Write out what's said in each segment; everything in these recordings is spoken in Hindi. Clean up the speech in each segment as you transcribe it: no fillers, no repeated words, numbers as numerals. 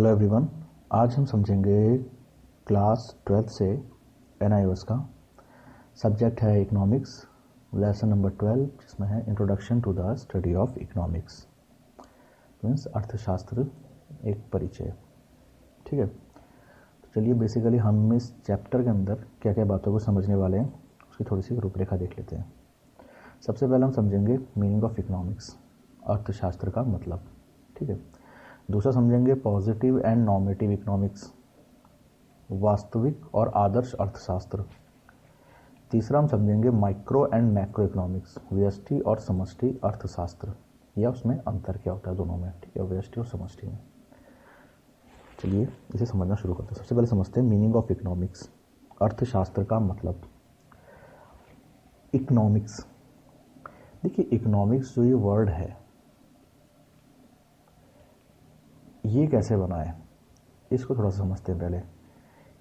Hello everyone. आज हम समझेंगे क्लास 12 से NIOS का सब्जेक्ट है इकोनॉमिक्स, लेसन नंबर 12, जिसमें है introduction to the study of economics, means अर्थशास्त्र एक परिचय। ठीक है, तो चलिए बेसिकली हम इस चैप्टर के अंदर क्या क्या बातों को समझने वाले हैं उसकी थोड़ी सी रूपरेखा देख लेते हैं। सबसे पहले हम समझेंगे मीनिंग ऑफ इकोनॉमिक्स, अर्थशास्त्र का मतलब। ठीक है, दूसरा समझेंगे पॉजिटिव एंड नॉर्मेटिव इकोनॉमिक्स, वास्तविक और आदर्श अर्थशास्त्र। तीसरा हम समझेंगे माइक्रो एंड मैक्रो इकोनॉमिक्स, व्यष्टि और समष्टि अर्थशास्त्र, या उसमें अंतर क्या होता है दोनों में। ठीक है, व्यष्टि और समष्टि में। चलिए इसे समझना शुरू करते हैं। सबसे पहले समझते हैं मीनिंग ऑफ इकोनॉमिक्स, अर्थशास्त्र का मतलब। इकोनॉमिक्स, देखिए इकोनॉमिक्स जो ये वर्ड है ये कैसे बना है इसको थोड़ा सा समझते हैं पहले।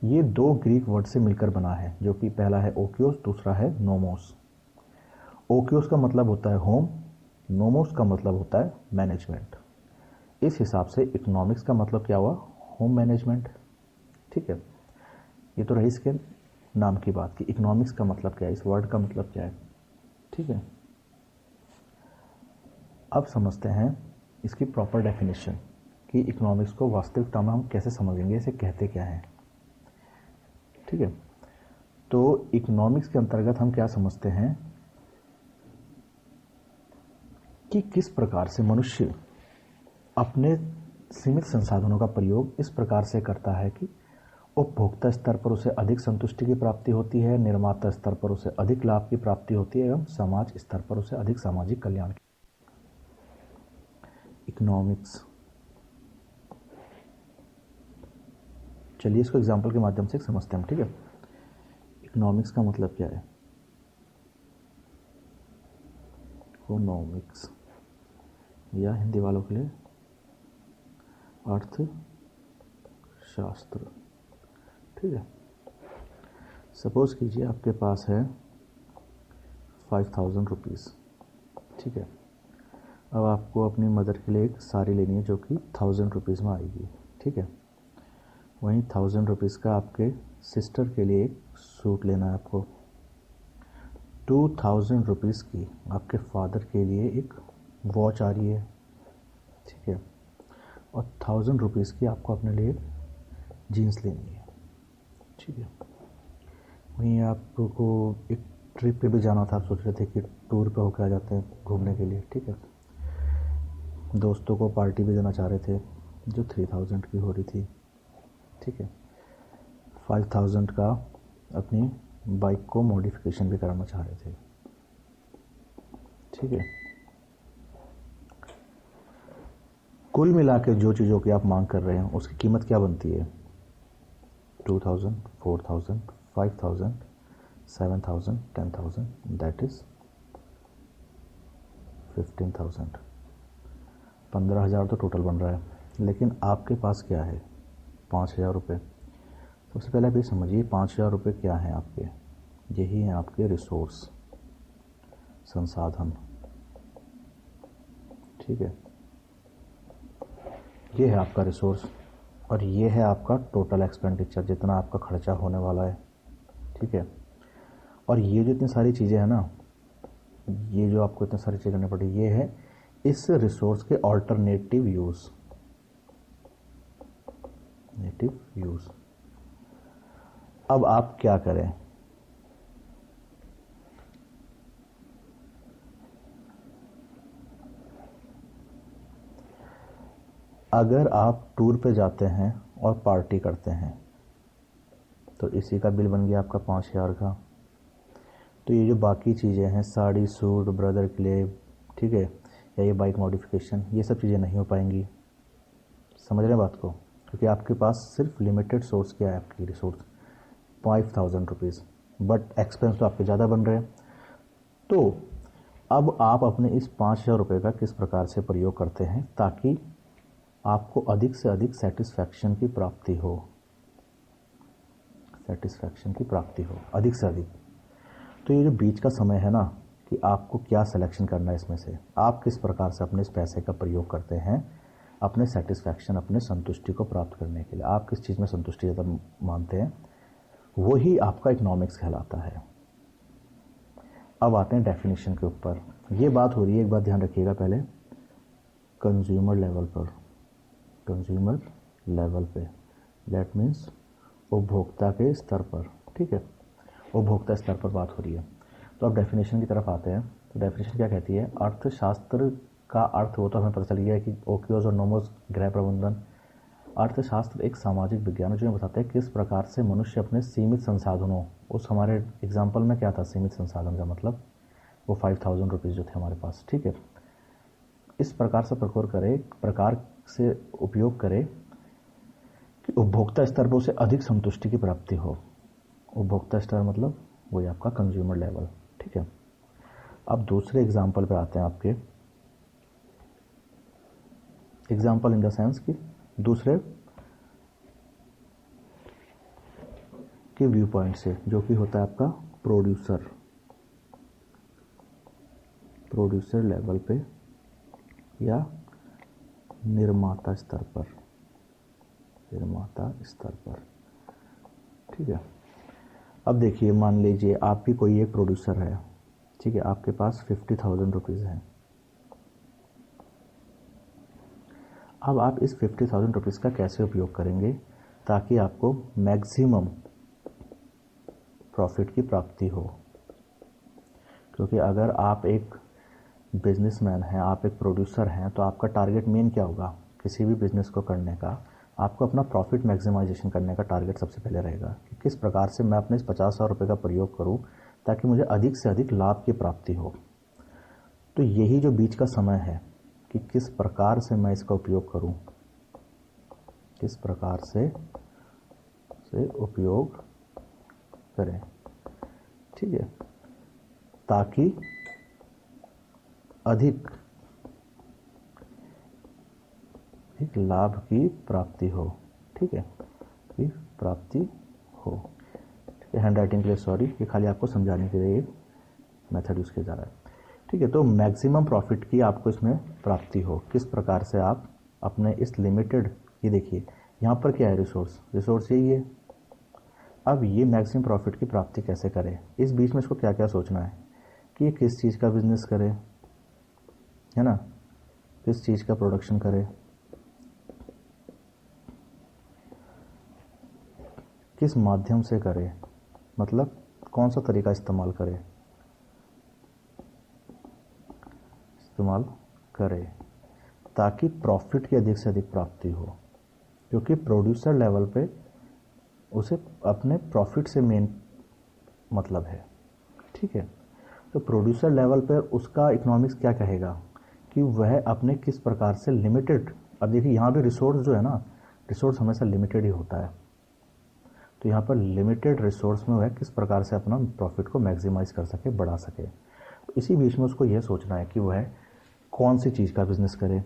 ये दो ग्रीक वर्ड से मिलकर बना है, जो कि पहला है ओक्योस, दूसरा है नोमोस। ओक्योस का मतलब होता है होम, नोमोस का मतलब होता है मैनेजमेंट। इस हिसाब से इकोनॉमिक्स का मतलब क्या हुआ, होम मैनेजमेंट। ठीक है, ये तो रही इसके नाम की बात कि इकोनॉमिक्स का मतलब क्या है, इस वर्ड का मतलब क्या है। ठीक है, अब समझते हैं इसकी प्रॉपर डेफिनेशन कि इकोनॉमिक्स को वास्तविकता में हम कैसे समझेंगे, इसे कहते क्या हैं। ठीक है, तो इकोनॉमिक्स के अंतर्गत हम क्या समझते हैं कि किस प्रकार से मनुष्य अपने सीमित संसाधनों का प्रयोग इस प्रकार से करता है कि उपभोक्ता स्तर पर उसे अधिक संतुष्टि की प्राप्ति होती है, निर्माता स्तर पर उसे अधिक लाभ की प्राप्ति होती है एवं समाज स्तर पर उसे अधिक सामाजिक कल्याण की। इकोनॉमिक्स, चलिए इसको एग्जाम्पल के माध्यम से समझते हैं। ठीक है, इकोनॉमिक्स का मतलब क्या है। इकोनॉमिक्स या हिंदी वालों के लिए अर्थशास्त्र। ठीक है, सपोज कीजिए आपके पास है 5000 रुपीज़। ठीक है, अब आपको अपनी मदर के लिए एक साड़ी लेनी है जो कि 1000 रुपीज़ में आएगी। ठीक है, वहीं 1000 रुपीज़ का आपके सिस्टर के लिए एक सूट लेना है आपको। 2000 रुपीज़ की आपके फादर के लिए एक वॉच आ रही है। ठीक है, और 1000 रुपीज़ की आपको अपने लिए जीन्स लेनी है। ठीक है, वहीं आपको एक ट्रिप पे भी जाना था, आप सोच रहे थे कि टूर पे होकर आ जाते हैं घूमने के लिए। ठीक है, दोस्तों को पार्टी भी देना चाह रहे थे जो 3000 की हो रही थी। ठीक है, 5000 का अपनी बाइक को मॉडिफिकेशन भी कराना चाह रहे थे। ठीक है, कुल मिला के जो चीज़ों की आप मांग कर रहे हैं उसकी कीमत क्या बनती है, 2000, 4000, 5000, 7000, 10,000, दैट इज 15,000। 15,000 तो टोटल बन रहा है, लेकिन आपके पास क्या है, 5,000 रुपये। सबसे पहले आप ये समझिए 5,000 रुपये क्या हैं आपके, यही हैं आपके रिसोर्स, संसाधन। ठीक है, ये है आपका रिसोर्स और ये है आपका टोटल एक्सपेंडिचर, जितना आपका खर्चा होने वाला है। ठीक है, और ये जो इतनी सारी चीज़ें हैं ना, ये जो आपको इतनी सारी चीज़ें करनी पड़ी, ये है इस रिसोर्स के ऑल्टरनेटिव यूज़, नेटिव यूज़। अब आप क्या करें, अगर आप टूर पे जाते हैं और पार्टी करते हैं तो इसी का बिल बन गया आपका 5,000 का। तो ये जो बाकी चीज़ें हैं, साड़ी, सूट, ब्रदर के लिए, ठीक है, या ये बाइक मॉडिफिकेशन, ये सब चीज़ें नहीं हो पाएंगी। समझ रहे हैं बात को, क्योंकि आपके पास सिर्फ लिमिटेड सोर्स क्या है, आपकी रिसोर्स 5000 रुपीज़, बट एक्सपेंस तो आपके ज़्यादा बन रहे हैं। तो अब आप अपने इस 5,000 रुपये का किस प्रकार से प्रयोग करते हैं ताकि आपको अधिक से अधिक सेटिस्फैक्शन की प्राप्ति हो, सेटिस्फैक्शन की प्राप्ति हो अधिक से अधिक। तो ये जो बीच का समय है ना, कि आपको क्या सिलेक्शन करना है इसमें से, आप किस प्रकार से अपने इस पैसे का प्रयोग करते हैं अपने सेटिस्फैक्शन, अपने संतुष्टि को प्राप्त करने के लिए। आप किस चीज़ में संतुष्टि ज़्यादा मानते हैं, वही आपका इकोनॉमिक्स कहलाता है। अब आते हैं डेफिनेशन के ऊपर। ये बात हो रही है, एक बात ध्यान रखिएगा पहले, कंज्यूमर लेवल पर, कंज्यूमर लेवल पे, दैट मीन्स उपभोक्ता के स्तर पर, ठीक है, उपभोक्ता स्तर पर बात हो रही है। तो अब डेफिनेशन की तरफ आते हैं। तो डेफिनेशन क्या कहती है, अर्थशास्त्र का अर्थ, वो तो हमें पता चल गया है कि ओकियोस और नोमोस गृह प्रबंधन। अर्थशास्त्र एक सामाजिक विज्ञान है जो बताता है किस प्रकार से मनुष्य अपने सीमित संसाधनों, उस हमारे एग्जाम्पल में क्या था, सीमित संसाधन का मतलब वो 5000 रुपीज़ जो थे हमारे पास, ठीक है, इस प्रकार से प्रकार से उपयोग करे कि उपभोक्ता स्तर पर उसे अधिक संतुष्टि की प्राप्ति हो। उपभोक्ता स्तर मतलब वही आपका कंज्यूमर लेवल, ठीक है। अब दूसरे एग्जाम्पल पे आते हैं, आपके एग्जाम्पल इन द सेंस कि दूसरे के व्यू पॉइंट से, जो कि होता है आपका प्रोड्यूसर लेवल पे या निर्माता स्तर पर, ठीक है। अब देखिए, मान लीजिए आप भी कोई एक प्रोड्यूसर है, ठीक है, आपके पास 50,000 रुपीज़ है। अब आप इस 50,000 रुपीज़ का कैसे उपयोग करेंगे ताकि आपको मैक्सिमम प्रॉफिट की प्राप्ति हो। क्योंकि अगर आप एक बिजनेसमैन हैं, आप एक प्रोड्यूसर हैं, तो आपका टारगेट मेन क्या होगा किसी भी बिजनेस को करने का, आपको अपना प्रॉफिट मैक्सिमाइजेशन करने का टारगेट सबसे पहले रहेगा कि किस प्रकार से मैं अपने इस 50,000 रुपये का प्रयोग करूं ताकि मुझे अधिक से अधिक लाभ की प्राप्ति हो। तो यही जो बीच का समय है कि किस प्रकार से मैं इसका उपयोग करूं, किस प्रकार से उपयोग करें, ठीक है, ताकि अधिक लाभ की प्राप्ति हो, ठीक है, की प्राप्ति हो। हैंड राइटिंग के लिए सॉरी, ये खाली आपको समझाने के लिए एक मेथड यूज किया जा रहा है, ठीक है। तो मैक्सिमम प्रॉफिट की आपको इसमें प्राप्ति हो, किस प्रकार से आप अपने इस लिमिटेड, ये देखिए यहाँ पर क्या है, रिसोर्स यही है। अब ये मैक्सिमम प्रॉफिट की प्राप्ति कैसे करें, इस बीच में इसको क्या क्या सोचना है कि ये किस चीज़ का बिजनेस करे, है ना, किस चीज़ का प्रोडक्शन करे, किस माध्यम से करे, मतलब कौन सा तरीका इस्तेमाल करे ताकि प्रॉफिट की अधिक से अधिक प्राप्ति हो। क्योंकि प्रोड्यूसर लेवल पे उसे अपने प्रॉफिट से मेन मतलब है, ठीक है। तो प्रोड्यूसर लेवल पर उसका इकोनॉमिक्स क्या कहेगा कि वह अपने किस प्रकार से लिमिटेड, अब देखिए यहाँ भी रिसोर्स जो है ना, रिसोर्स हमेशा लिमिटेड ही होता है, तो यहाँ पर लिमिटेड रिसोर्स में वह किस प्रकार से अपना प्रॉफिट को मैक्सिमाइज कर सके, बढ़ा सके। तो इसी बीच में उसको यह सोचना है कि वह कौन सी चीज़ का बिजनेस करे,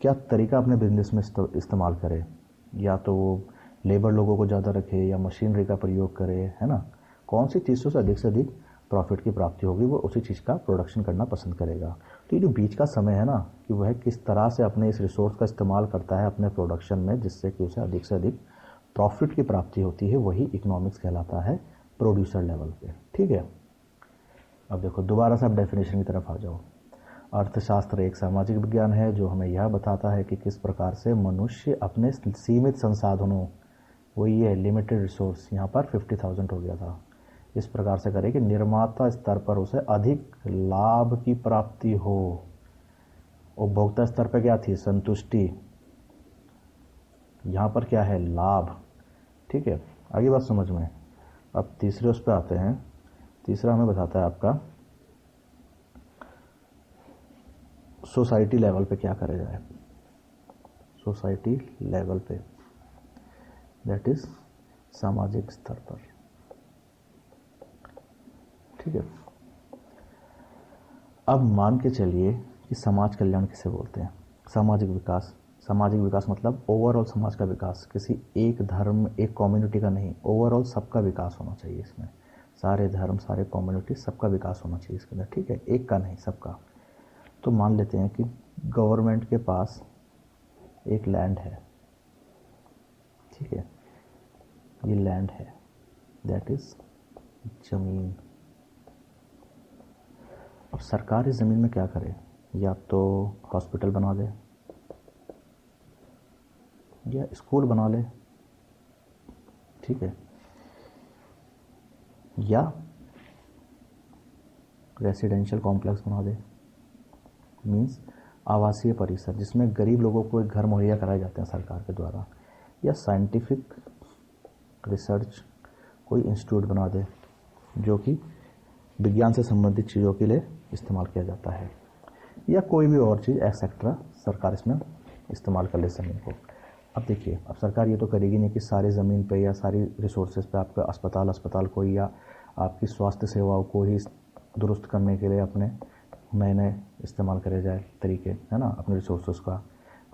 क्या तरीका अपने बिजनेस में इस्तेमाल करे, या तो वो लेबर लोगों को ज़्यादा रखे या मशीनरी का प्रयोग करे, है ना, कौन सी चीज़ों से अधिक प्रॉफिट की प्राप्ति होगी, वो उसी चीज़ का प्रोडक्शन करना पसंद करेगा। तो ये जो बीच का समय है ना, कि वह किस तरह से अपने इस रिसोर्स का इस्तेमाल करता है अपने प्रोडक्शन में, जिससे कि उसे अधिक से अधिक प्रॉफिट की प्राप्ति होती है, वही इकोनॉमिक्स कहलाता है प्रोड्यूसर लेवल पे, ठीक है। अब देखो दोबारा से आप डेफिनेशन की तरफ आ जाओ। अर्थशास्त्र एक सामाजिक विज्ञान है जो हमें यह बताता है कि किस प्रकार से मनुष्य अपने सीमित संसाधनों, वही है लिमिटेड रिसोर्स, यहाँ पर 50,000 हो गया था, इस प्रकार से करे कि निर्माता स्तर पर उसे अधिक लाभ की प्राप्ति हो। उपभोक्ता स्तर पर क्या थी, संतुष्टि, यहाँ पर क्या है, लाभ, ठीक है। आगे बात समझ में। अब तीसरे उस पर आते हैं। तीसरा हमें बताता है आपका सोसाइटी लेवल पे क्या करा जाए, सोसाइटी लेवल पे, दैट इज सामाजिक स्तर पर, ठीक है। अब मान के चलिए कि समाज कल्याण किसे बोलते हैं, सामाजिक विकास। सामाजिक विकास मतलब ओवरऑल समाज का विकास, किसी एक धर्म एक कम्युनिटी का नहीं, ओवरऑल सबका विकास होना चाहिए इसमें, सारे धर्म सारे कम्युनिटी सबका विकास होना चाहिए इसके अंदर, ठीक है, एक का नहीं सबका। तो मान लेते हैं कि गवर्नमेंट के पास एक लैंड है, ठीक है, ये लैंड है, दैट इज जमीन। अब सरकार इस ज़मीन में क्या करे, या तो हॉस्पिटल बना दे या स्कूल बना ले, ठीक है, या रेसिडेंशियल कॉम्प्लेक्स बना दे, मीन्स आवासीय परिसर जिसमें गरीब लोगों को एक घर मुहैया कराए जाते हैं सरकार के द्वारा, या साइंटिफिक रिसर्च कोई इंस्टीट्यूट बना दे जो कि विज्ञान से संबंधित चीज़ों के लिए इस्तेमाल किया जाता है, या कोई भी और चीज़ एक्सेट्रा सरकार इसमें इस्तेमाल कर ले ज़मीन को। अब देखिए, अब सरकार ये तो करेगी नहीं कि सारी ज़मीन पे या सारी रिसोर्सेज पे आपका अस्पताल को या आपकी स्वास्थ्य सेवाओं को ही दुरुस्त करने के लिए अपने नए नए इस्तेमाल करे जाए तरीके, है ना, अपने रिसोर्सेज का,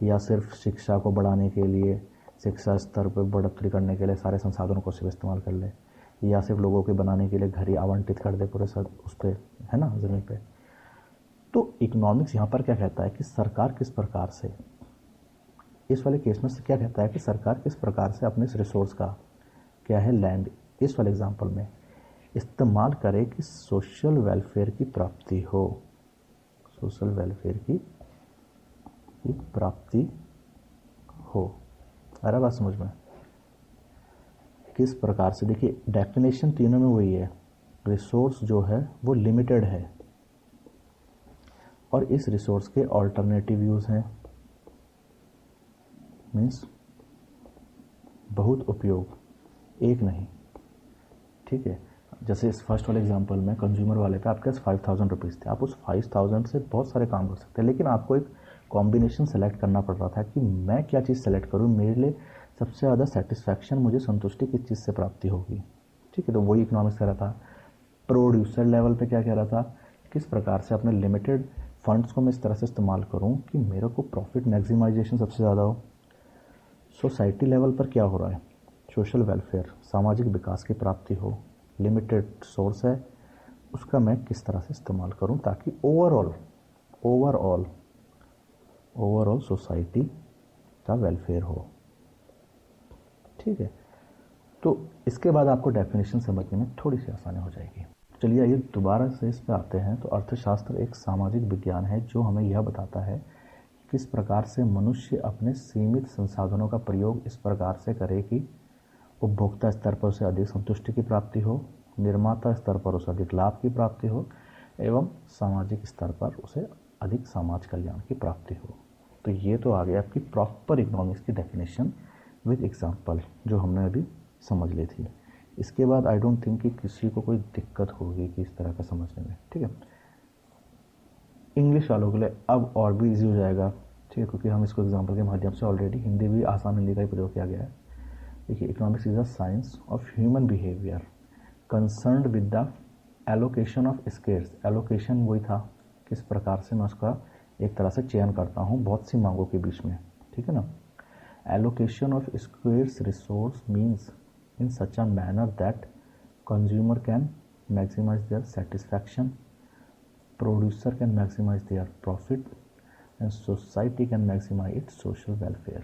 या सिर्फ शिक्षा को बढ़ाने के लिए, शिक्षा स्तर पर बढ़ोतरी करने के लिए सारे संसाधनों को सिर्फ इस्तेमाल कर ले, या सिर्फ लोगों के बनाने के लिए घर ही आवंटित कर दे पूरे सब उस पर, है ना, ज़मीन पे। तो इकोनॉमिक्स यहाँ पर क्या कहता है कि सरकार किस प्रकार से, इस वाले केस में से क्या कहता है कि सरकार किस प्रकार से अपने इस रिसोर्स का, क्या है लैंड, इस वाले एग्जांपल में इस्तेमाल करे कि सोशल वेलफेयर की प्राप्ति हो, सोशल वेलफेयर की प्राप्ति हो। अरे बात समझ में, किस प्रकार से, देखिए डेफिनेशन तीनों में वही है, रिसोर्स जो है वो लिमिटेड है और इस रिसोर्स के ऑल्टरनेटिव यूज हैं, मीन्स बहुत उपयोग, एक नहीं, ठीक है। जैसे इस फर्स्ट वाले एग्जांपल में कंज्यूमर वाले पे आपके पास 5000 रुपीज़ थे, आप उस 5000 से बहुत सारे काम कर सकते हैं, लेकिन आपको एक कॉम्बिनेशन सेलेक्ट करना पड़ रहा था कि मैं क्या चीज़ सेलेक्ट करूँ, मेरे लिए सबसे ज़्यादा सेटिस्फैक्शन, मुझे संतुष्टि किस चीज़ से प्राप्ति होगी, ठीक है। तो वही इकोनॉमिक्स कह रहा था। प्रोड्यूसर लेवल पे क्या कह रहा था, किस प्रकार से अपने लिमिटेड फंड्स को मैं इस तरह से इस्तेमाल करूँ कि मेरे को प्रॉफिट मैक्सिमाइजेशन सबसे ज़्यादा हो। सोसाइटी लेवल पर क्या हो रहा है, सोशल वेलफेयर, सामाजिक विकास की प्राप्ति हो, लिमिटेड सोर्स है, उसका मैं किस तरह से इस्तेमाल करूं ताकि ओवरऑल सोसाइटी का वेलफेयर हो, ठीक है। तो इसके बाद आपको डेफिनेशन समझने में थोड़ी सी आसानी हो जाएगी। चलिए आइए दोबारा से इस पर आते हैं। तो अर्थशास्त्र एक सामाजिक विज्ञान है जो हमें यह बताता है कि किस प्रकार से मनुष्य अपने सीमित संसाधनों का प्रयोग इस प्रकार से करे कि उपभोक्ता स्तर पर उसे अधिक संतुष्टि की प्राप्ति हो, निर्माता स्तर पर उसे अधिक लाभ की प्राप्ति हो, एवं सामाजिक स्तर पर उसे अधिक समाज कल्याण की प्राप्ति हो। तो ये तो आ गया आपकी प्रॉपर इकोनॉमिक्स की डेफिनेशन विद एग्जांपल जो हमने अभी समझ ली थी। इसके बाद आई डोंट थिंक कि किसी को कोई दिक्कत होगी कि इस तरह का समझने में, ठीक है। इंग्लिश वालों के लिए अब और भी ईजी हो जाएगा, ठीक है, क्योंकि हम इसको एग्जाम्पल के माध्यम से ऑलरेडी हिंदी भी, आसान हिंदी का ही प्रयोग किया गया है। देखिए, economics is a science of human behaviour concerned with the allocation of scarce. Allocation वही था, किस प्रकार से मैं उसका एक तरह से चयन करता हूँ बहुत सी मांगों के बीच में, ठीक है ना। Allocation of scarce resource means in such a manner that consumer can maximize their satisfaction, producer can maximize their profit and society can maximize its social welfare।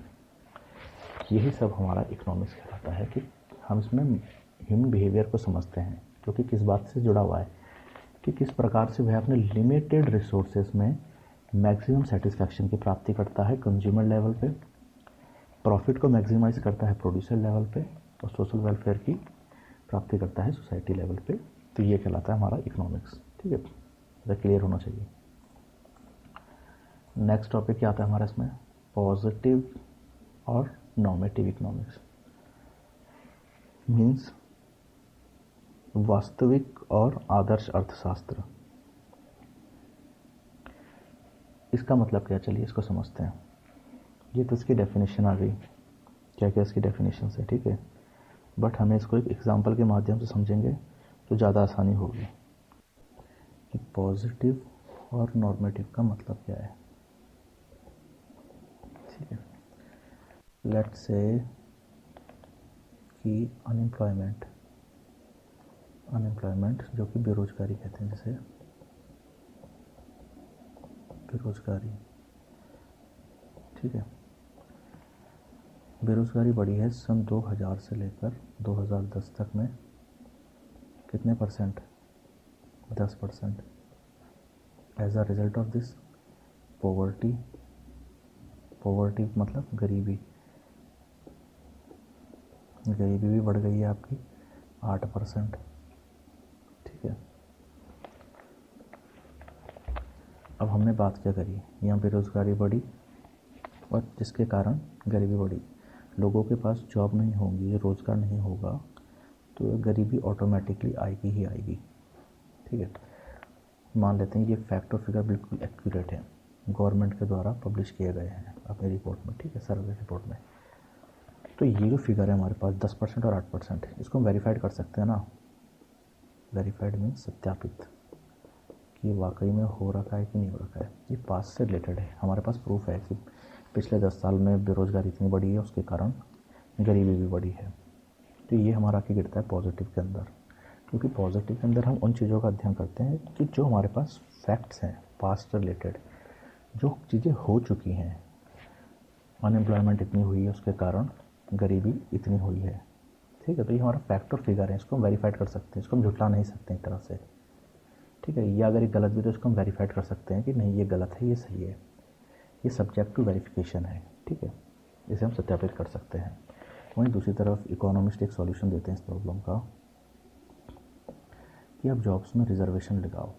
यही सब हमारा इकोनॉमिक्स कहलाता है कि हम इसमें ह्यूमन बिहेवियर को समझते हैं, क्योंकि किस बात से जुड़ा हुआ है कि किस प्रकार से वह अपने लिमिटेड रिसोर्सेज में मैक्सिमम सेटिस्फैक्शन की प्राप्ति करता है कंज्यूमर लेवल पे, प्रॉफिट को मैक्सिमाइज करता है प्रोड्यूसर लेवल पे, और सोशल वेलफेयर की प्राप्ति करता है सोसाइटी लेवल पे। तो ये कहलाता है हमारा इकोनॉमिक्स, ठीक है। तो क्लियर होना चाहिए। नेक्स्ट टॉपिक क्या आता है हमारा इसमें, पॉजिटिव और नॉर्मेटिव इकोनॉमिक्स, मीन्स वास्तविक और आदर्श अर्थशास्त्र। इसका मतलब क्या, चलिए इसको समझते हैं। ये तो इसकी डेफिनेशन आ गई, क्या क्या इसकी डेफिनेशन है, ठीक है, बट हमें इसको एक एग्जाम्पल के माध्यम से समझेंगे तो ज़्यादा आसानी होगी कि पॉजिटिव और नॉर्मेटिव का मतलब क्या है, ठीक है। लेट्स से कि अनएम्प्लॉयमेंट जो कि बेरोजगारी कहते हैं, जैसे बेरोजगारी, ठीक है। बेरोज़गारी बढ़ी है सन 2000 से लेकर 2010 तक में कितने परसेंट? 10%। As a result of this poverty मतलब गरीबी भी बढ़ गई है आपकी 8%। ठीक है, अब हमने बात क्या करी, यहाँ बेरोज़गारी बढ़ी और जिसके कारण गरीबी बढ़ी। लोगों के पास जॉब नहीं होगी, रोज़गार नहीं होगा, तो गरीबी ऑटोमेटिकली आएगी ही आएगी। ठीक है, मान लेते हैं ये फैक्ट और फिगर बिल्कुल एक्यूरेट है, गवर्नमेंट के द्वारा पब्लिश किए गए हैं अपनी रिपोर्ट में। ठीक है, सर्वे रिपोर्ट में। तो ये जो फिगर है हमारे पास 10% और 8%, इसको हम वेरीफाइड कर सकते हैं ना। वेरीफाइड मीन्स सत्यापित कि वाकई में हो रखा है कि नहीं हो रखा है। ये पास से रिलेटेड है, हमारे पास प्रूफ है कि पिछले 10 साल में बेरोज़गारी इतनी बढ़ी है, उसके कारण गरीबी भी बढ़ी है। तो ये हमारा आके गिरता है पॉजिटिव के अंदर, क्योंकि पॉजिटिव के अंदर हम उन चीज़ों का अध्ययन करते हैं कि जो हमारे पास फैक्ट्स हैं, पास्ट से रिलेटेड जो चीज़ें हो चुकी हैं। अनएम्प्लॉयमेंट इतनी हुई है, उसके कारण गरीबी इतनी हुई है। ठीक है, तो ये हमारा फैक्ट और फिगर है, इसको हम वेरीफाइड कर सकते हैं, इसको हम झुटला नहीं सकते एक तरह से। ठीक है, या अगर ये गलत भी तो इसको हम वेरीफाइड कर सकते हैं कि नहीं ये गलत है, ये सही है। ये सब्जेक्ट टू वेरिफिकेशन है। ठीक है, इसे हम सत्यापित कर सकते हैं। वहीं दूसरी तरफ इकोनॉमिस्ट एक सॉल्यूशन देते हैं इस प्रॉब्लम का कि आप जॉब्स में रिजर्वेशन लगाओ।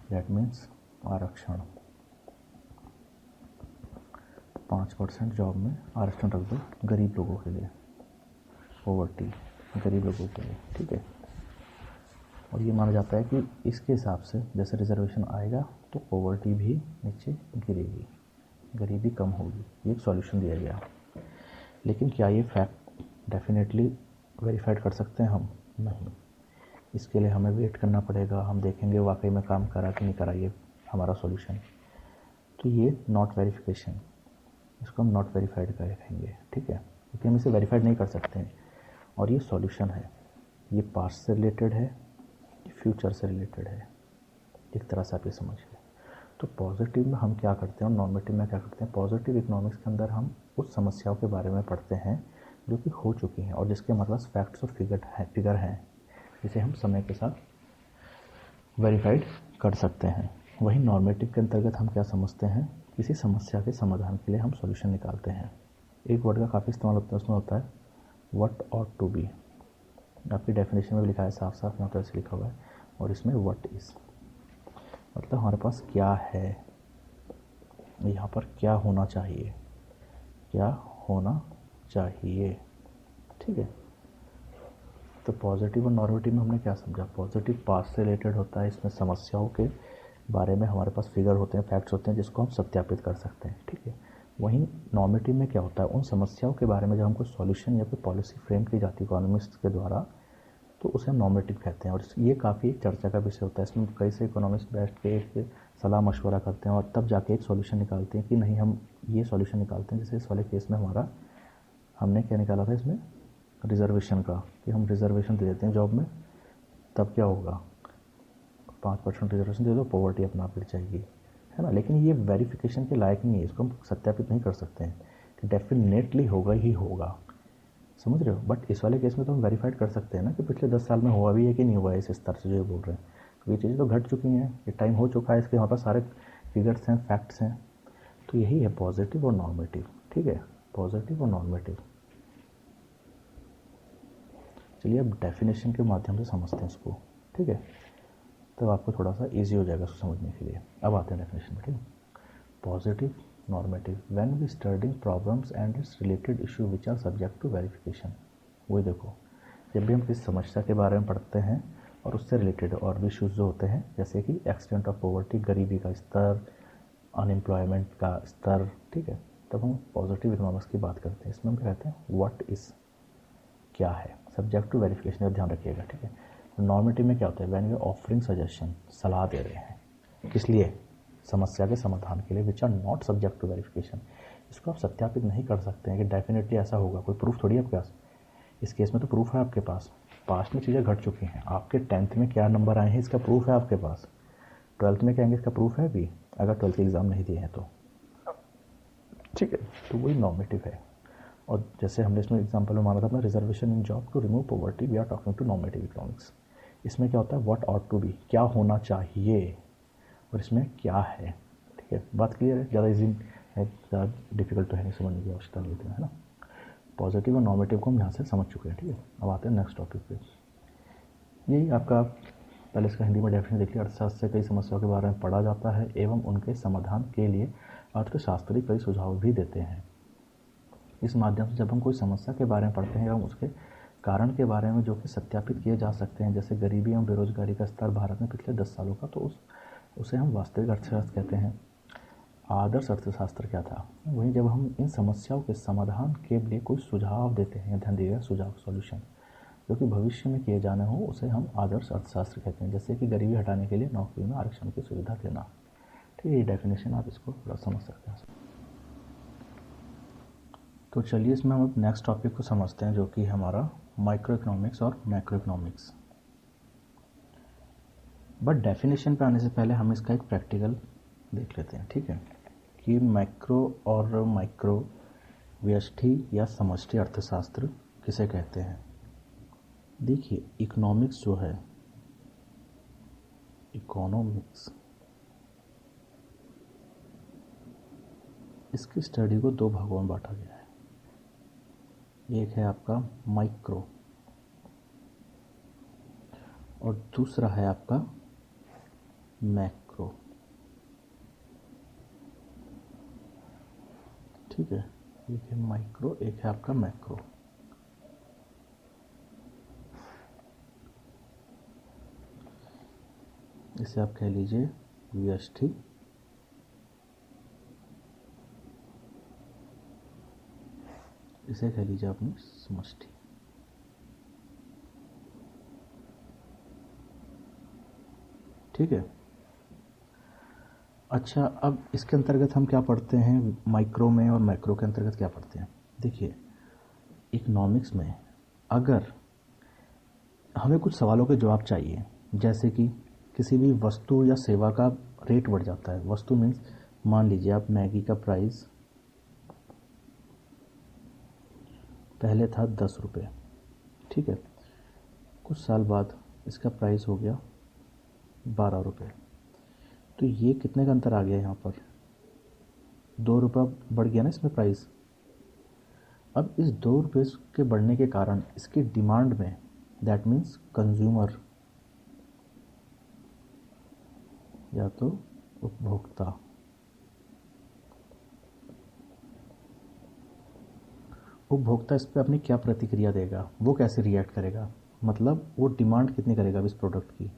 दैट मीन्स आरक्षण, 5% जॉब में आरक्षण रख दो गरीब लोगों के लिए, पॉवर्टी गरीब लोगों के लिए। ठीक है, और ये माना जाता है कि इसके हिसाब से जैसे रिजर्वेशन आएगा तो पॉवर्टी भी नीचे गिरेगी, गरीबी कम होगी। ये एक सॉल्यूशन दिया गया। लेकिन क्या ये फैक्ट डेफिनेटली वेरीफाइड कर सकते हैं हम? नहीं, इसके लिए हमें वेट करना पड़ेगा, हम देखेंगे वाकई में काम करा कि नहीं करा ये हमारा सॉल्यूशन। तो ये नॉट वेरिफिकेशन, इसको हम नॉट वेरीफाइड करेंगे। ठीक है, क्योंकि हम इसे वेरीफाइड नहीं कर सकते हैं। और ये सॉल्यूशन है, ये पास्ट से रिलेटेड है, ये फ्यूचर से रिलेटेड है, एक तरह से आप ये समझिए। तो पॉजिटिव में हम क्या करते हैं और नॉर्मेटिव में क्या करते हैं? पॉजिटिव इकोनॉमिक्स के अंदर हम उस समस्याओं के बारे में पढ़ते हैं जो कि हो चुकी हैं और जिसके मतलब फैक्ट्स और फिगर हैं, जिसे हम समय के साथ वेरीफाइड कर सकते हैं। वहीं नॉर्मेटिव के अंतर्गत हम क्या समझते हैं? किसी समस्या के समाधान के लिए हम सॉल्यूशन निकालते हैं। एक वर्ड का काफ़ी इस्तेमाल होता है, उसमें होता है व्हाट ऑट टू बी। आपकी डेफिनेशन में लिखा है साफ साफ, यहाँ पर ऐसे लिखा हुआ है, और इसमें व्हाट इज़ मतलब हमारे पास क्या है, यहाँ पर क्या होना चाहिए, क्या होना चाहिए। ठीक है, तो पॉजिटिव और नॉर्मेटिव में हमने क्या समझा? पॉजिटिव पास्ट से रिलेटेड होता है, इसमें समस्याओं के बारे में हमारे पास फिगर होते हैं, फैक्ट्स होते हैं जिसको हम सत्यापित कर सकते हैं। ठीक है, वहीं नॉर्मेटिव में क्या होता है? उन समस्याओं के बारे में जब हमको सॉल्यूशन या फिर पॉलिसी फ्रेम की जाती है इकोनॉमिस्ट के द्वारा, तो उसे हम नॉर्मेटिव कहते हैं। और ये काफ़ी चर्चा का विषय होता है, इसमें कई से इकोनॉमिस्ट बैठ के एक सलाह मशवरा करते हैं और तब जाके एक सॉल्यूशन निकालते हैं कि नहीं हम ये सॉल्यूशन निकालते हैं। जैसे इस वाले केस में हमने क्या निकाला था इसमें? रिजर्वेशन का, कि हम रिजर्वेशन दे देते हैं जॉब में, तब क्या होगा? 5% रिजर्वेशन दे दो, पॉवर्टी अपना आप गिर जाएगी, है ना। लेकिन ये वेरिफिकेशन के लायक नहीं है, इसको हम सत्यापित नहीं कर सकते हैं कि डेफिनेटली होगा ही होगा, समझ रहे हो। बट इस वाले केस में तो हम वेरीफाइड कर सकते हैं ना कि पिछले 10 साल में हुआ भी है कि नहीं हुआ है इस स्तर से जो ये बोल रहे हैं। तो ये चीज़ें तो घट चुकी हैं, ये टाइम हो चुका है, इसके हमारे पास सारे फिगर्स हैं, फैक्ट्स हैं। तो यही है पॉजिटिव और नॉर्मेटिव। ठीक है, पॉजिटिव और नॉर्मेटिव। चलिए अब डेफिनेशन के माध्यम से समझते हैं इसको। ठीक है, तब आपको थोड़ा सा ईजी हो जाएगा उसको समझने के लिए। अब आते हैं डेफिनेशन में। ठीक है, positive normative, when we studying problems and its related issue which are subject to verification. वही देखो, जब भी हम किसी समस्या के बारे में पढ़ते हैं और उससे रिलेटेड और भी इशूज़ जो होते हैं, जैसे कि एक्सटेंट ऑफ पॉवर्टी, गरीबी का स्तर, अनएम्प्लॉयमेंट का स्तर, ठीक है, तब हम पॉजिटिव इकोनॉमिक्स की बात करते हैं। इसमें हम कहते हैं व्हाट इज़, क्या है, सब्जेक्ट टू वेरिफिकेशन का ध्यान रखिएगा। ठीक है, नॉर्मेटिव में क्या होता है? व्हेन वी ऑफरिंग सजेशन, सलाह दे रहे हैं, किस लिए? समस्या के समाधान के लिए, which are not subject to verification. इसको आप सत्यापित नहीं कर सकते हैं कि डेफिनेटली ऐसा होगा, कोई प्रूफ थोड़ी है आपके पास। इस केस में तो प्रूफ है आपके पास, पास्ट में चीज़ें घट चुकी हैं। आपके 10th में क्या नंबर आए हैं इसका प्रूफ है आपके पास, 12th में क्या आएंगे इसका प्रूफ है भी, अगर 12th एग्ज़ाम नहीं दिए हैं तो। ठीक है, तो वही नॉर्मेटिव है। और जैसे हमने इसमें एग्जांपल में माना था अपना reservation in job to remove poverty, we are talking to normative economics. इसमें क्या होता है, व्हाट ऑट टू बी, क्या होना चाहिए, और इसमें क्या है। ठीक है, बात क्लियर है, ज़्यादा इजी है, ज़्यादा डिफिकल्ट तो है नहीं, समझने की आवश्यकता नहीं है ना। पॉजिटिव और नॉर्मेटिव को हम यहाँ से समझ चुके हैं। ठीक है, अब आते हैं नेक्स्ट टॉपिक पे। यही आपका पहले इसका हिंदी में डेफिनेशन देख लिया। अर्थशास्त्र से कई समस्याओं के बारे में पढ़ा जाता है एवं उनके समाधान के लिए अर्थशास्त्री कई सुझाव भी देते हैं। इस माध्यम से जब हम कोई समस्या के बारे में पढ़ते हैं एवं उसके कारण के बारे में जो कि सत्यापित किए जा सकते हैं, जैसे गरीबी एवं बेरोजगारी का स्तर भारत में पिछले 10 सालों का, तो उसे हम वास्तविक अर्थशास्त्र कहते हैं। आदर्श अर्थशास्त्र क्या था, वहीं जब हम इन समस्याओं के समाधान के लिए कोई सुझाव देते हैं, ध्यान दिएगा, सुझाव सॉल्यूशन जो कि भविष्य में किए जाने हो, उसे हम आदर्श अर्थशास्त्र कहते हैं। जैसे कि गरीबी हटाने के लिए नौकरी में आरक्षण की सुविधा देना। ठीक है, ये डेफिनेशन आप इसको थोड़ा समझ सकते हैं। तो चलिए इसमें हम अब नेक्स्ट टॉपिक को समझते हैं, जो कि हमारा माइक्रो इकोनॉमिक्स और मैक्रो इकोनॉमिक्स। बट डेफिनेशन पे आने से पहले हम इसका एक प्रैक्टिकल देख लेते हैं। ठीक है, कि मैक्रो और माइक्रो, व्यष्टि या समष्टि अर्थशास्त्र किसे कहते हैं। देखिए, इकोनॉमिक्स जो है, इकोनॉमिक्स, इसकी स्टडी को दो भागों में बांटा गया है। एक है आपका माइक्रो और दूसरा है आपका मैक्रो। ठीक है, एक है माइक्रो, एक है आपका मैक्रो। इसे आप कह लीजिए व्यष्टि, इसे कह लीजिए अपनी समष्टि। ठीक है, अच्छा, अब इसके अंतर्गत हम क्या पढ़ते हैं, माइक्रो में और मैक्रो के अंतर्गत क्या पढ़ते हैं। देखिए, इकोनॉमिक्स में अगर हमें कुछ सवालों के जवाब चाहिए, जैसे कि किसी भी वस्तु या सेवा का रेट बढ़ जाता है। वस्तु मीन्स मान लीजिए आप मैगी का प्राइस पहले था 10 रुपये। ठीक है, कुछ साल बाद इसका प्राइस हो गया 12 रुपये। तो ये कितने का अंतर आ गया यहाँ पर, 2 रुपये बढ़ गया ना इसमें प्राइस। अब इस 2 रुपये के बढ़ने के कारण इसकी डिमांड में, दैट मीन्स कंज्यूमर या तो उपभोक्ता, उपभोक्ता इस पर अपनी क्या प्रतिक्रिया देगा, वो कैसे रिएक्ट करेगा, मतलब वो डिमांड कितनी करेगा इस प्रोडक्ट की।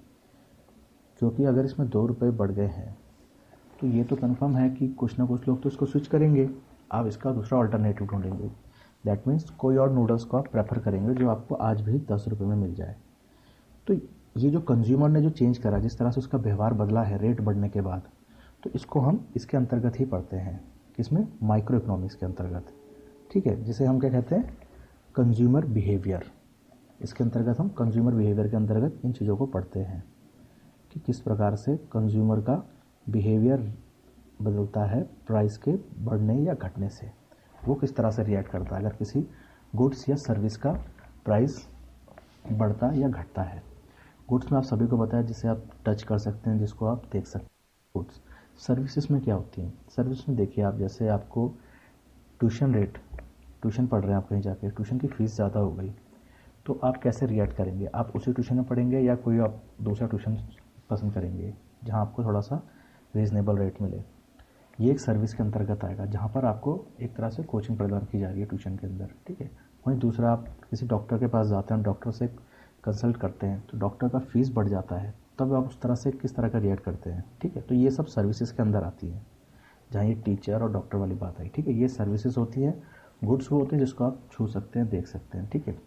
क्योंकि अगर इसमें 2 रुपये बढ़ गए हैं तो ये तो कन्फर्म है कि कुछ ना कुछ लोग तो इसको स्विच करेंगे। आप इसका दूसरा अल्टरनेटिव ढूंढेंगे, दैट मीन्स कोई और नूडल्स को आप प्रेफर करेंगे जो आपको आज भी 10 रुपये में मिल जाए। तो ये जो कंज्यूमर ने जो चेंज करा, जिस तरह से उसका व्यवहार बदला है रेट बढ़ने के बाद, तो इसको हम इसके अंतर्गत ही पढ़ते हैं, किसमें, माइक्रो इकोनॉमिक्स के अंतर्गत। ठीक है, जिसे हम क्या कहते हैं, कंज्यूमर बिहेवियर। इसके अंतर्गत हम कंज्यूमर बिहेवियर के अंतर्गत इन चीज़ों को पढ़ते हैं कि किस प्रकार से कंज्यूमर का बिहेवियर बदलता है प्राइस के बढ़ने या घटने से। वो किस तरह से रिएक्ट करता है अगर किसी गुड्स या सर्विस का प्राइस बढ़ता या घटता है। गुड्स में आप सभी को पता है, जिसे आप टच कर सकते हैं, जिसको आप देख सकते हैं गुड्स। सर्विसेज में क्या होती हैं, सर्विस में देखिए आप, जैसे आपको ट्यूशन रेट, ट्यूशन पढ़ रहे हैं आप कहीं जाके, ट्यूशन की फ़ीस ज़्यादा हो गई, तो आप कैसे रिएक्ट करेंगे, आप उसी ट्यूशन में पढ़ेंगे या कोई आप दूसरा ट्यूशन पसंद करेंगे जहाँ आपको थोड़ा सा रीज़नेबल रेट मिले। ये एक सर्विस के अंतर्गत आएगा, जहाँ पर आपको एक तरह से कोचिंग प्रदान की जा रही है ट्यूशन के अंदर। ठीक है, वहीं दूसरा, आप किसी डॉक्टर के पास जाते हैं, डॉक्टर से कंसल्ट करते हैं, तो डॉक्टर का फीस बढ़ जाता है, तब आप उस तरह से किस तरह का रिएक्ट करते हैं। ठीक है, तो ये सब सर्विसेज के अंदर आती है, जहाँ ये टीचर और डॉक्टर वाली बात आई। ठीक है, ये सर्विसेज होती है, गुड्स वो होते हैं जिसको आप छू सकते हैं, देख सकते हैं। ठीक है,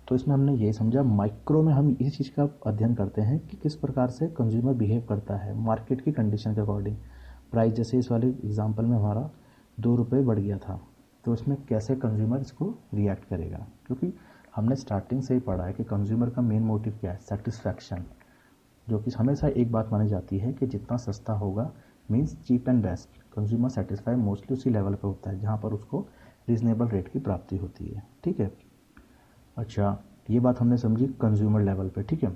तो इसमें हमने यही समझा। माइक्रो में हम इसी चीज़ का अध्ययन करते हैं कि किस प्रकार से कंज्यूमर बिहेव करता है मार्केट की कंडीशन के अकॉर्डिंग। प्राइस जैसे इस वाले एग्जांपल में हमारा 2 रुपये बढ़ गया था, तो इसमें कैसे कंज्यूमर इसको रिएक्ट करेगा, क्योंकि हमने स्टार्टिंग से ही पढ़ा है कि कंज्यूमर का मेन मोटिव क्या है, सेटिस्फैक्शन, जो कि हमेशा एक बात मानी जाती है कि जितना सस्ता होगा means cheap and best, consumer satisfy mostly उसी लेवल पे होता है जहाँ पर उसको रीजनेबल रेट की प्राप्ति होती है, ठीक है। अच्छा, ये बात हमने समझी कंज्यूमर लेवल पे, ठीक है।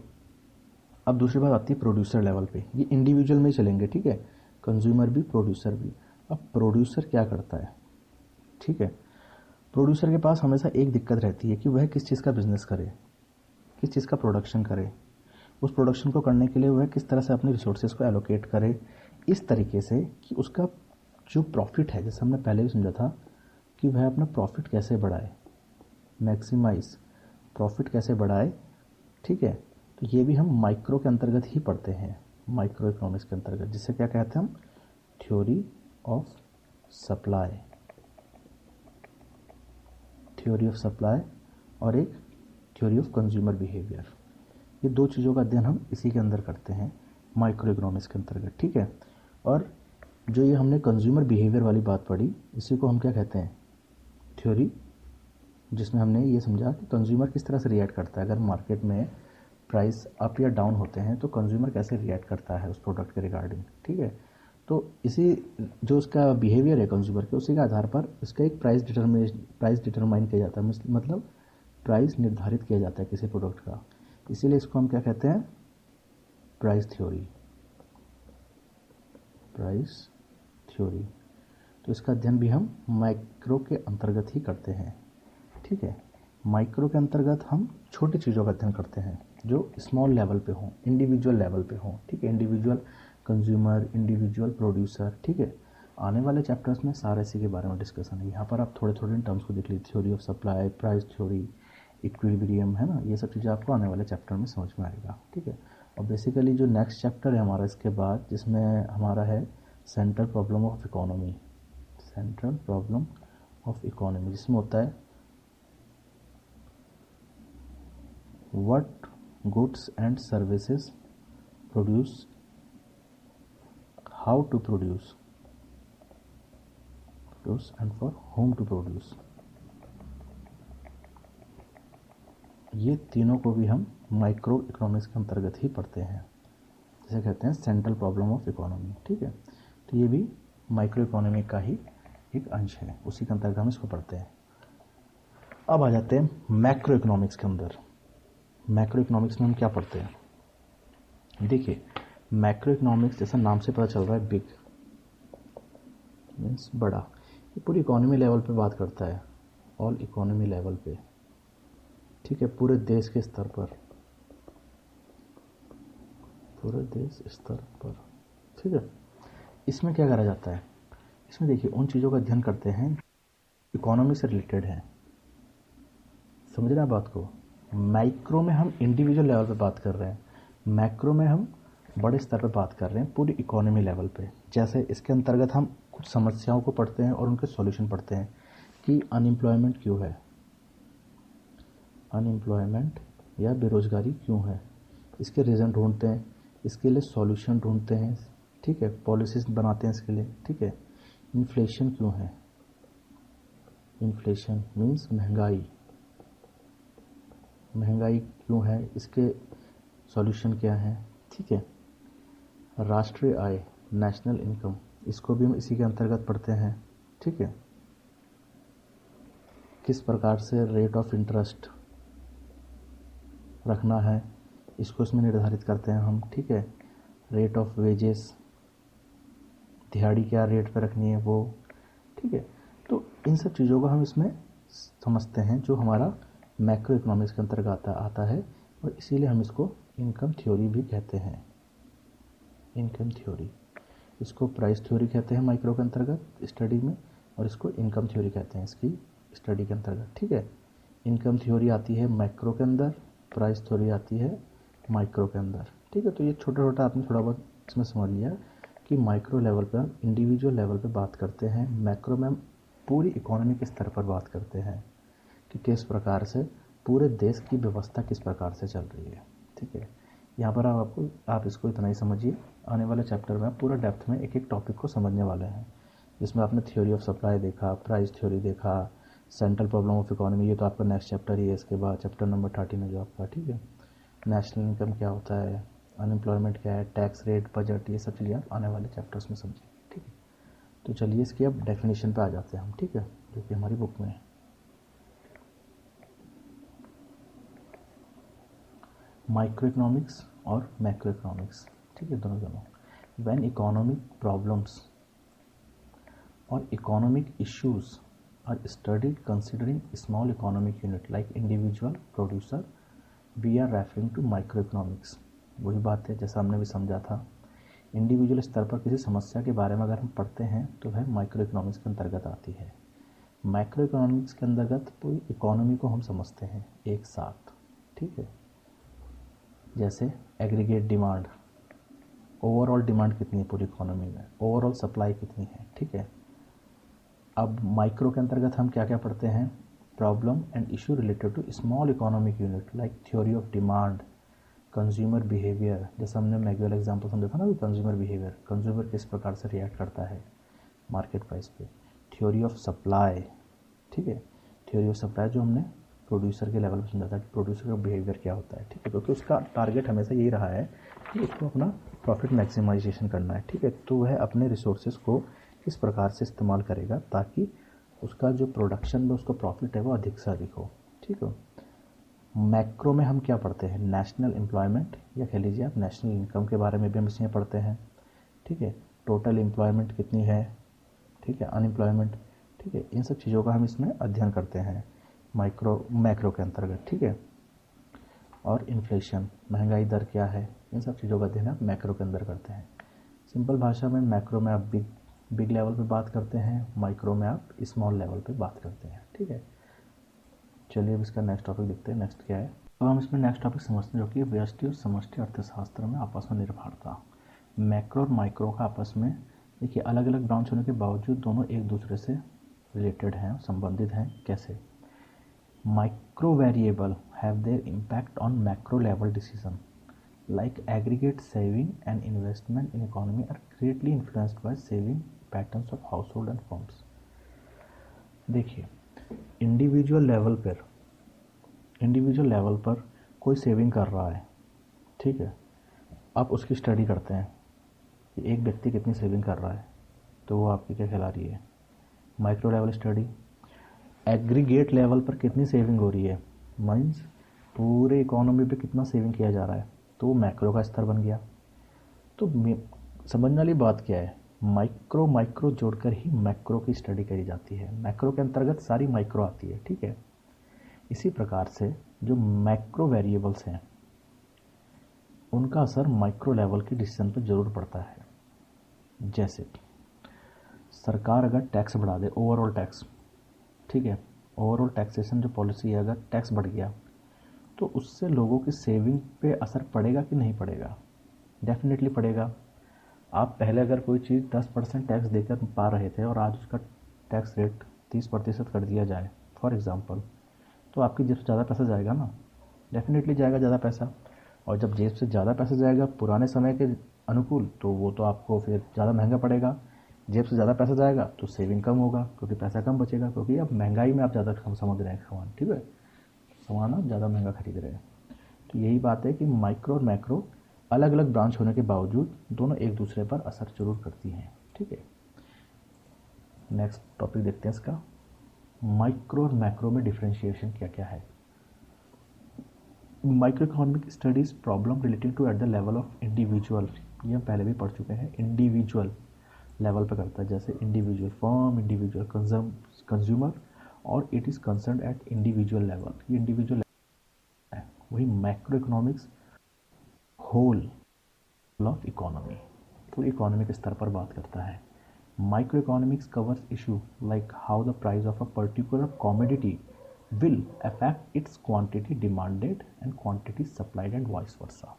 अब दूसरी बात आती है प्रोड्यूसर लेवल पे। ये इंडिविजुअल में ही चलेंगे, ठीक है, कंज्यूमर भी प्रोड्यूसर भी। अब प्रोड्यूसर क्या करता है, ठीक है। प्रोड्यूसर के पास हमेशा एक दिक्कत रहती है कि वह किस चीज़ का बिजनेस करे, किस चीज़ का प्रोडक्शन करे, उस प्रोडक्शन को करने के लिए वह किस तरह से अपने रिसोर्सेज को एलोकेट करे इस तरीके से कि उसका जो प्रॉफिट है, जैसे हमने पहले भी समझा था कि वह अपना प्रॉफिट कैसे बढ़ाए, मैक्सिमाइज प्रॉफिट कैसे बढ़ाए, ठीक है। तो ये भी हम माइक्रो के अंतर्गत ही पढ़ते हैं, माइक्रो इकोनॉमिक्स के अंतर्गत, जिसे क्या कहते हैं हम, theory of supply, theory of supply और एक थ्योरी ऑफ कंज्यूमर बिहेवियर। ये दो चीज़ों का अध्ययन हम इसी के अंदर करते हैं माइक्रो इकोनॉमिक्स के अंतर्गत, ठीक है। और जो ये हमने कंज्यूमर बिहेवियर वाली बात पढ़ी, इसी को हम क्या कहते हैं, थ्योरी, जिसमें हमने ये समझा कि कंज्यूमर किस तरह से रिएक्ट करता है। अगर मार्केट में प्राइस अप या डाउन होते हैं तो कंज्यूमर कैसे रिएक्ट करता है उस प्रोडक्ट के रिगार्डिंग, ठीक है। तो इसी जो उसका बिहेवियर है कंज्यूमर के, उसी के आधार पर इसका एक प्राइस डिटरमाइन किया जाता है, मतलब प्राइस निर्धारित किया जाता है किसी प्रोडक्ट का। इसीलिए इसको हम क्या कहते हैं, प्राइस थ्योरी, प्राइस थ्योरी। तो इसका अध्ययन भी हम माइक्रो के अंतर्गत ही करते हैं, ठीक है। माइक्रो के अंतर्गत हम छोटी चीज़ों का अध्ययन करते हैं जो स्मॉल लेवल पे हों, इंडिविजुअल लेवल पे हों, ठीक है, इंडिविजुअल कंज्यूमर, इंडिविजुअल प्रोड्यूसर, ठीक है। आने वाले चैप्टर्स में सारे इसी के बारे में डिस्कशन है। यहाँ पर आप थोड़े थोड़े इन टर्म्स को देख लीजिए, theory of supply, price theory, equilibrium, है ना, ये सब चीज़ें आपको आने वाले चैप्टर में समझ में आएगा, ठीक है। और बेसिकली जो नेक्स्ट चैप्टर है हमारा इसके बाद, जिसमें हमारा है central problem of economy, central problem of economy, जिसमें होता है what goods and services produce, how to produce and for whom to produce. ये तीनों को भी हम माइक्रो इकोनॉमिक्स के अंतर्गत ही पढ़ते हैं, जिसे कहते हैं सेंट्रल प्रॉब्लम ऑफ इकोनॉमी, ठीक है। तो ये भी माइक्रो इकोनॉमी का ही एक अंश है, उसी के अंतर्गत हम इसको पढ़ते हैं। अब आ जाते हैं मैक्रो इकोनॉमिक्स के अंदर। मैक्रो इकोनॉमिक्स में हम क्या पढ़ते हैं, देखिए मैक्रो इकोनॉमिक्स जैसा नाम से पता चल रहा है, बिग मीन्स बड़ा, ये पूरी इकोनॉमी लेवल पे बात करता है, ऑल इकोनॉमी लेवल पे, ठीक है, पूरे देश के स्तर पर, पूरे देश स्तर पर, ठीक है। इसमें क्या करा जाता है, इसमें देखिए उन चीज़ों का अध्ययन करते हैं इकोनॉमी से रिलेटेड है, समझ रहे हैं बात को। माइक्रो में हम इंडिविजुअल लेवल पे बात कर रहे हैं, मैक्रो में हम बड़े स्तर पर बात कर रहे हैं पूरी इकोनॉमी लेवल पे। जैसे इसके अंतर्गत हम कुछ समस्याओं को पढ़ते हैं और उनके सॉल्यूशन पढ़ते हैं कि अनएम्प्लॉयमेंट क्यों है, अनएम्प्लॉयमेंट या बेरोजगारी क्यों है, इसके रीज़न ढूंढते हैं, इसके लिए सॉल्यूशन ढूंढते हैं, ठीक है, पॉलिसीज बनाते हैं इसके लिए, ठीक है। इन्फ्लेशन क्यों है, इन्फ्लेशन मीन्स महंगाई, महंगाई क्यों है, इसके सॉल्यूशन क्या है, ठीक है। राष्ट्रीय आय, नेशनल इनकम, इसको भी हम इसी के अंतर्गत पढ़ते हैं, ठीक है। किस प्रकार से रेट ऑफ इंटरेस्ट रखना है, इसको इसमें निर्धारित करते हैं हम, ठीक है। रेट ऑफ वेजेस, दिहाड़ी क्या रेट पर रखनी है वो, ठीक है। तो इन सब चीज़ों को हम इसमें समझते हैं जो हमारा मैक्रो इकोनॉमिक्स के अंतर्गत आता है, और इसीलिए हम इसको इनकम थ्योरी भी कहते हैं, इनकम थ्योरी। इसको प्राइस थ्योरी कहते हैं माइक्रो के अंतर्गत स्टडी में, और इसको इनकम थ्योरी कहते हैं इसकी स्टडी के अंतर्गत, ठीक है। इनकम थ्योरी आती है मैक्रो के अंदर, प्राइस थ्योरी आती है माइक्रो के अंदर, ठीक है। तो ये छोटा छोटा आपने थोड़ा बहुत इसमें समझ लिया कि माइक्रो लेवल पे हम इंडिविजुअल लेवल पे बात करते हैं, मैक्रो में हम पूरी इकोनॉमी के स्तर पर बात करते हैं कि किस प्रकार से पूरे देश की व्यवस्था किस प्रकार से चल रही है, ठीक है। यहाँ पर आप इसको इतना ही समझिए। आने वाले चैप्टर में आप पूरा डेप्थ में एक एक टॉपिक को समझने वाले हैं, जिसमें आपने थ्योरी ऑफ सप्लाई देखा, प्राइस थ्योरी देखा, सेंट्रल प्रॉब्लम ऑफ इकोनॉमी, ये तो आपका नेक्स्ट चैप्टर ही है। इसके बाद चैप्टर नंबर 13 है जो आपका, ठीक है। नेशनल इनकम क्या होता है, अनएम्प्लॉयमेंट क्या है, टैक्स रेट, बजट, ये सब चीज़ें आप आने वाले चैप्टर्स में समझिए, ठीक है। तो चलिए इसकी अब डेफिनेशन पे आ जाते हैं हम, ठीक है, जो कि हमारी बुक में है। माइक्रो इकोनॉमिक्स और मैक्रो इकोनॉमिक्स, ठीक है, दोनों। व्हेन इकोनॉमिक प्रॉब्लम्स और economic issues are studied considering small economic unit like individual producer, we are referring to micro economics. वही बात है जैसा हमने भी समझा था, इंडिविजुअल स्तर पर किसी समस्या के बारे में अगर हम पढ़ते हैं तो वह माइक्रो इकोनॉमिक्स के अंतर्गत आती है। मैक्रो इकोनॉमिक्स के अंतर्गत पूरी इकोनॉमी को हम समझते हैं एक साथ, ठीक है, जैसे एग्रीगेट डिमांड, ओवरऑल डिमांड कितनी है पूरी इकोनॉमी में, ओवरऑल सप्लाई कितनी है, ठीक है। अब माइक्रो के अंतर्गत हम क्या क्या पढ़ते हैं, problem and issue related to small economic unit like theory of demand, consumer behaviour, जैसे हमने मैगवेल एग्जाम्पल समझा था ना, कंज्यूमर बिहेवियर, कंज्यूमर किस प्रकार से रिएक्ट करता है मार्केट प्राइस पे। थ्योरी ऑफ सप्लाई, ठीक है, थ्योरी ऑफ सप्लाई जो हमने प्रोड्यूसर के लेवल पर समझा था कि प्रोड्यूसर का बिहेवियर क्या होता है, ठीक है, क्योंकि उसका टारगेट हमेशा यही रहा है कि उसको अपना प्रॉफिट मैक्सिमाइजेशन करना है, ठीक है। तो वह अपने रिसोर्सेज को किस प्रकार से इस्तेमाल करेगा ताकि उसका जो प्रोडक्शन में उसका प्रॉफिट है वो अधिक से अधिक हो, ठीक है। मैक्रो में हम क्या पढ़ते हैं, नेशनल एम्प्लॉयमेंट, या कह लीजिए आप नेशनल इनकम के बारे में भी हम इसमें पढ़ते हैं, ठीक है, टोटल एम्प्लॉयमेंट कितनी है, ठीक है, अनएम्प्लॉयमेंट, ठीक है, इन सब चीज़ों का हम इसमें अध्ययन करते हैं मैक्रो के अंतर्गत, ठीक है। और इन्फ्लेशन, महंगाई दर क्या है, इन सब चीज़ों का अध्ययन आप मैक्रो के अंदर करते हैं। सिंपल भाषा में मैक्रो में आप बिग लेवल पे बात करते हैं, माइक्रो में आप स्मॉल लेवल पे बात करते हैं, ठीक है। चलिए अब इसका नेक्स्ट टॉपिक देखते हैं, नेक्स्ट क्या है। अब हम इसमें नेक्स्ट टॉपिक समझते हैं जो कि व्यष्टि और समष्टि अर्थशास्त्र में आपस में निर्भरता। मैक्रो और माइक्रो का आपस में देखिए अलग अलग ब्रांच होने के बावजूद दोनों एक दूसरे से रिलेटेड हैं, संबंधित हैं। कैसे, micro variable have their impact on macro level decision like aggregate saving and investment in economy are greatly influenced by saving patterns of household and firms. देखिए इंडिविजुअल लेवल पर कोई सेविंग कर रहा है, ठीक है, आप उसकी स्टडी करते हैं कि एक व्यक्ति कितनी सेविंग कर रहा है, तो वो आपकी क्या कहला रही है, micro level study. Aggregate level पर कितनी सेविंग हो रही है, मीन्स पूरे इकोनॉमी पे कितना सेविंग किया जा रहा है, तो वो मैक्रो का स्तर बन गया। तो समझने वाली बात क्या है, माइक्रो जोड़कर ही मैक्रो की स्टडी करी जाती है, मैक्रो के अंतर्गत सारी माइक्रो आती है, ठीक है। इसी प्रकार से जो मैक्रो वेरिएबल्स हैं उनका असर माइक्रो लेवल की डिसीजन पर जरूर पड़ता है। जैसे सरकार अगर टैक्स बढ़ा दे, ओवरऑल टैक्स, ठीक है, ओवरऑल टैक्सेशन जो पॉलिसी है, अगर टैक्स बढ़ गया तो उससे लोगों की सेविंग पे असर पड़ेगा कि नहीं पड़ेगा, डेफिनेटली पड़ेगा। आप पहले अगर कोई चीज़ 10% टैक्स देकर पा रहे थे और आज उसका टैक्स रेट 30% कर दिया जाए फॉर एग्ज़ाम्पल, तो आपकी जेब से ज़्यादा पैसा जाएगा ना, डेफिनेटली जाएगा ज़्यादा पैसा। और जब जेब से ज़्यादा पैसा जाएगा पुराने समय के अनुकूल, तो वो तो आपको फिर ज़्यादा महंगा पड़ेगा। जेब से ज़्यादा पैसा जाएगा तो सेविंग कम होगा क्योंकि पैसा कम बचेगा, क्योंकि अब महंगाई में आप ज़्यादा समझ रहे हैं सामान, ठीक है, सामान आप ज़्यादा महंगा खरीद रहे हैं। तो यही बात है कि माइक्रो और मैक्रो अलग अलग ब्रांच होने के बावजूद दोनों एक दूसरे पर असर जरूर करती हैं, ठीक है। नेक्स्ट टॉपिक देखते हैं इसका, माइक्रो और मैक्रो में डिफरेंशिएशन क्या क्या है। Micro economic studies problem relating to at the level of individual, ये हम पहले भी पढ़ चुके हैं, इंडिविजुअल लेवल पर करता है, जैसे इंडिविजुअल फर्म, इंडिविजुअल कंज्यूमर, और it is concern at individual level, ये इंडिविजुअल है। वही macro economics whole of economy, पूरी इकोनॉमी के स्तर पर बात करता है। Micro economics covers issue like how the price of a particular commodity will affect its quantity demanded and quantity supplied and vice versa।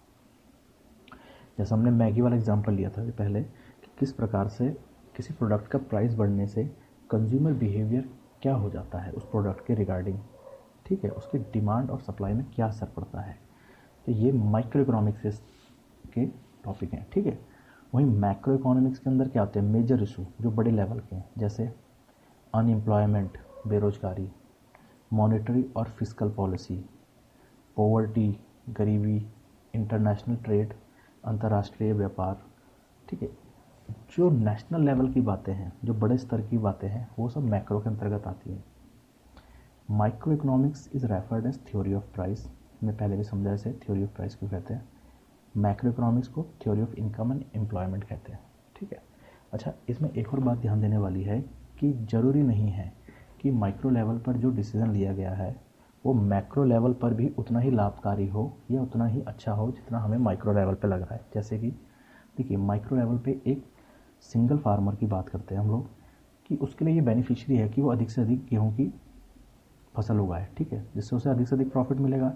जैसे हमने मैगी वाला एग्जांपल लिया था पहले कि किस प्रकार से किसी प्रोडक्ट का प्राइस बढ़ने से कंज्यूमर बिहेवियर क्या हो जाता है उस प्रोडक्ट के रिगार्डिंग, ठीक है, उसकी डिमांड और सप्लाई में क्या असर पड़ता है। तो ये माइक्रो इकोनॉमिक्स के टॉपिक हैं, ठीक है। वहीं मैक्रो इकोनॉमिक्स के अंदर क्या आते हैं, मेजर इशू जो बड़े लेवल के हैं, जैसे अनएम्प्लॉयमेंट, बेरोजगारी, मॉनेटरी और फिस्कल पॉलिसी, पॉवर्टी, गरीबी, इंटरनेशनल ट्रेड, अंतर्राष्ट्रीय व्यापार, ठीक है। जो नेशनल लेवल की बातें हैं, जो बड़े स्तर की बातें हैं, वो सब मैक्रो के अंतर्गत आती हैं। Micro economics is referred as theory of price, मैं पहले भी समझा इसे थ्योरी ऑफ प्राइस क्यों कहते हैं। मैक्रो इकोनॉमिक्स को theory of income and employment कहते हैं, ठीक है। अच्छा, इसमें एक और बात ध्यान देने वाली है कि ज़रूरी नहीं है कि माइक्रो लेवल पर जो डिसीज़न लिया गया है वो मैक्रो लेवल पर भी उतना ही लाभकारी हो या उतना ही अच्छा हो जितना हमें माइक्रो लेवल पे लग रहा है। जैसे कि देखिए, माइक्रो लेवल पे एक सिंगल फार्मर की बात करते हैं हम लोग कि उसके लिए ये बेनिफिशियरी है कि वो अधिक से अधिक गेहूँ की फसल उगाए, ठीक है, जिससे उसे अधिक से अधिक प्रॉफिट मिलेगा।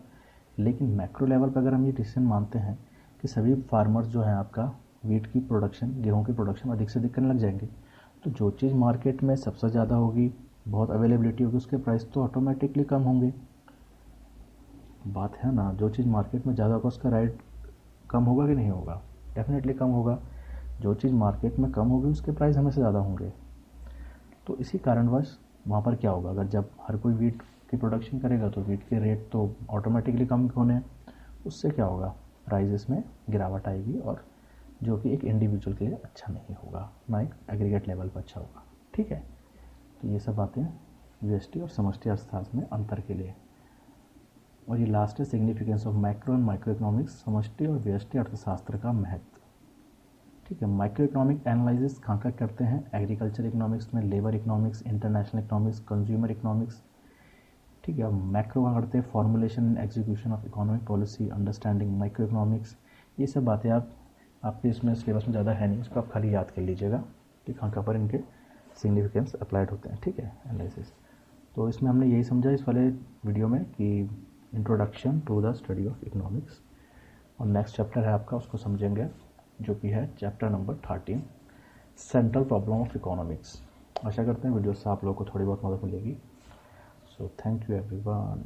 लेकिन मैक्रो लेवल पर अगर हम ये डिसीजन मानते हैं कि सभी फार्मर्स जो हैं आपका वीट की प्रोडक्शन, गेहूं की प्रोडक्शन अधिक से अधिक करने लग जाएंगे, तो जो चीज़ मार्केट में सबसे ज़्यादा होगी, बहुत अवेलेबिलिटी होगी, उसके प्राइस तो ऑटोमेटिकली कम होंगे। बात है ना, जो चीज़ मार्केट में ज़्यादा होगा उसका रेट कम होगा कि नहीं होगा? डेफिनेटली कम होगा। जो चीज़ मार्केट में कम होगी उसके प्राइस हमेशा ज़्यादा होंगे। तो इसी कारणवश वहाँ पर क्या होगा, अगर जब हर कोई वीट की प्रोडक्शन करेगा तो वीट के रेट तो ऑटोमेटिकली कम होने, उससे क्या होगा, प्राइजेस में गिरावट आएगी, और जो कि एक इंडिविजुअल के लिए अच्छा नहीं होगा, ना एक एग्रीगेट लेवल पर अच्छा होगा, ठीक है। तो ये सब बातें व्यष्टि और समष्टि अर्थशास्त्र में अंतर के लिए। और ये लास्ट है significance of macro and micro economics, समष्टि और व्यष्टि अर्थशास्त्र का महत्व, ठीक है। माइक्रो इकोनॉमिक एनालिसिस कहाँ कहाँ करते हैं? एग्रीकल्चर इकोनॉमिक्स में, labour economics, international economics, consumer economics, ठीक है। मैक्रो कहाँ करते हैं? Formulation and execution of economic policy, understanding micro economics. ये सब बातें आपके इसमें सिलेबस में ज़्यादा है नहीं, उसको आप खाली याद कर लीजिएगा कि कहाँ कहाँ पर इनके सिग्निफिकेंस अप्लाइड होते हैं, ठीक है, एनालिसिस। तो इसमें हमने यही समझा इस वाले वीडियो में कि introduction to the study of economics, और नेक्स्ट चैप्टर है आपका, उसको समझेंगे, जो कि है chapter number 13, central problem of economics. आशा करते हैं वीडियो से आप लोगों को थोड़ी बहुत मदद मिलेगी। So thank you everyone.